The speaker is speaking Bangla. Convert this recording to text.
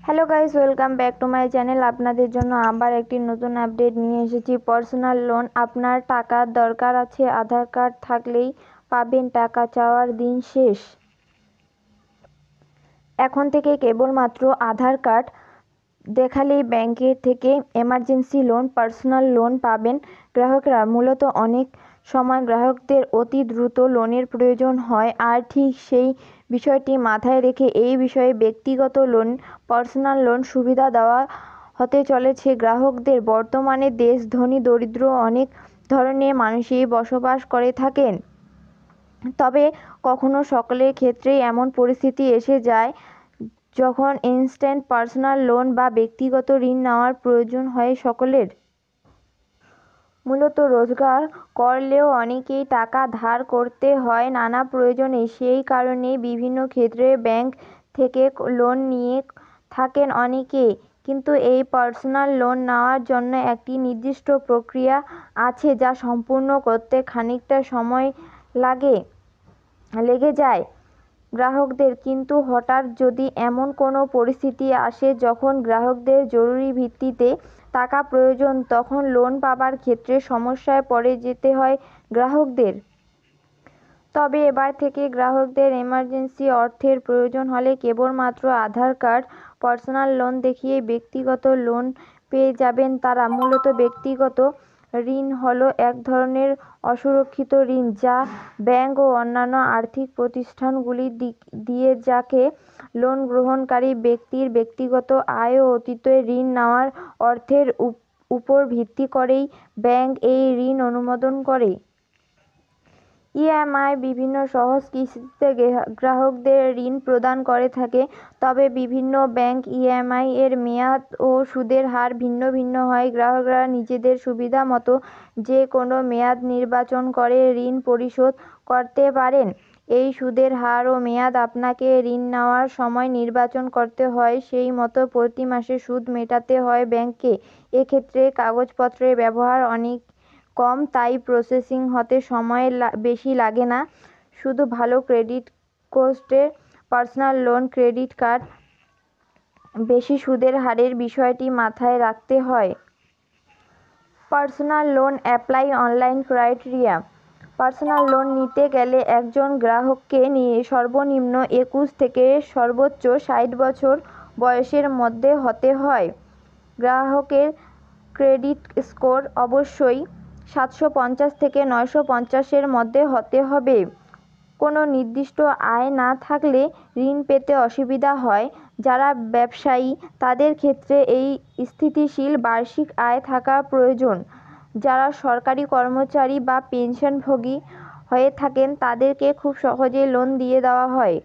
Hello guys, welcome back to my channel. আপনাদের জন্য আবার একটি নতুন আপডেট নিয়ে এসেছি। পার্সোনাল লোন, আপনার টাকার দরকার আছে, আধার কার্ড থাকলেই পাবেন, টাকা চাওয়ার দিন শেষ। এখন থেকে কেবলমাত্র আধার কার্ড দেখালেই ব্যাংকের থেকে এমার্জেন্সি লোন, পার্সোনাল লোন পাবেন গ্রাহকরা। মূলত অনেক সময় গ্রাহকদের অতি দ্রুত লোনের প্রয়োজন হয়, আর ঠিক সেই বিষয়টি মাথায় রেখে এই বিষয়ে ব্যক্তিগত লোন, পার্সোনাল লোন সুবিধা দেওয়া হতে চলেছে গ্রাহকদের। বর্তমানে দেশ ধনী দরিদ্র অনেক ধরনের মানুষই বসবাস করে থাকেন, তবে কখনো সকলের ক্ষেত্রেই এমন পরিস্থিতি এসে যায় যখন ইনস্ট্যান্ট পার্সোনাল লোন বা ব্যক্তিগত ঋণ নেওয়ার প্রয়োজন হয় সকলের। মূলত রোজগার করলেও অনেকেই টাকা ধার করতে হয় নানা প্রয়োজনে। সেই কারণেই বিভিন্ন ক্ষেত্রে ব্যাংক থেকে লোন নিয়ে থাকেন অনেকে। কিন্তু এই পার্সোনাল লোন নেওয়ার জন্য একটি নির্দিষ্ট প্রক্রিয়া আছে, যা সম্পূর্ণ করতে খানিকটা সময় লেগে যায় গ্রাহকদের। কিন্তু হঠাৎ যদি এমন কোনো পরিস্থিতি আসে যখন গ্রাহকদের জরুরি ভিত্তিতে টাকা প্রয়োজন, তখন লোন পাবার ক্ষেত্রে সমস্যায় পড়ে যেতে হয় গ্রাহকদের। তবে এবার থেকে গ্রাহকদের এমার্জেন্সি অর্থের প্রয়োজন হলে কেবলমাত্র আধার কার্ড, পার্সোনাল লোন দেখিয়ে ব্যক্তিগত লোন পেয়ে যাবেন তারা। মূলত ব্যক্তিগত ঋণ হলো এক ধরনের অসুরক্ষিত ঋণ, যা ব্যাংক ও অন্যান্য আর্থিক প্রতিষ্ঠানগুলি দিয়ে যাকে লোন গ্রহণকারী ব্যক্তির ব্যক্তিগত আয় ও অতীতে ঋণ নেওয়ার অর্থের উপর ভিত্তি করেই ব্যাংক এই ঋণ অনুমোদন করে। ইএমআই বিভিন্ন সহজ কিস্তিতে গ্রাহকদের ঋণ প্রদান করে থাকে। তবে বিভিন্ন ব্যাংক ইএমআই এর মেয়াদ ও সুদের হার ভিন্ন ভিন্ন হয়। গ্রাহকরা নিজেদের সুবিধা মতো যে কোনো মেয়াদ নির্বাচন করে ঋণ পরিশোধ করতে পারেন। এই সুদের হার ও মেয়াদ আপনাকে ঋণ নেওয়ার সময় নির্বাচন করতে হয়, সেই মতো প্রতি মাসে সুদ মেটাতে হয় ব্যাংককে। এক্ষেত্রে কাগজপত্রের ব্যবহার অনেক কম, তাই প্রসেসিং হতে সময় বেশি লাগে না। শুধু ভালো ক্রেডিট স্কোরের পার্সোনাল লোন, ক্রেডিট কার্ড বেশি সুদের হারের বিষয়টি মাথায় রাখতে হয়। Personal loan apply online criteria. Personal loan নিতে গেলে একজন গ্রাহককে সর্বনিম্ন 21 থেকে সর্বোচ্চ 60 বছর বয়সের মধ্যে হতে হয়। গ্রাহকের ক্রেডিট স্কোর অবশ্যই 750 থেকে 950-এর মধ্যে হতে হবে। কোনো নির্দিষ্ট আয় না থাকলে ঋণ পেতে অসুবিধা হয়। যারা ব্যবসায়ী তাদের ক্ষেত্রে এই স্থিতিশীল বার্ষিক আয় থাকা প্রয়োজন। যারা সরকারি কর্মচারী বা পেনশনভোগী হয়ে থাকেন তাদেরকে খুব সহজেই লোন দিয়ে দেওয়া হয়।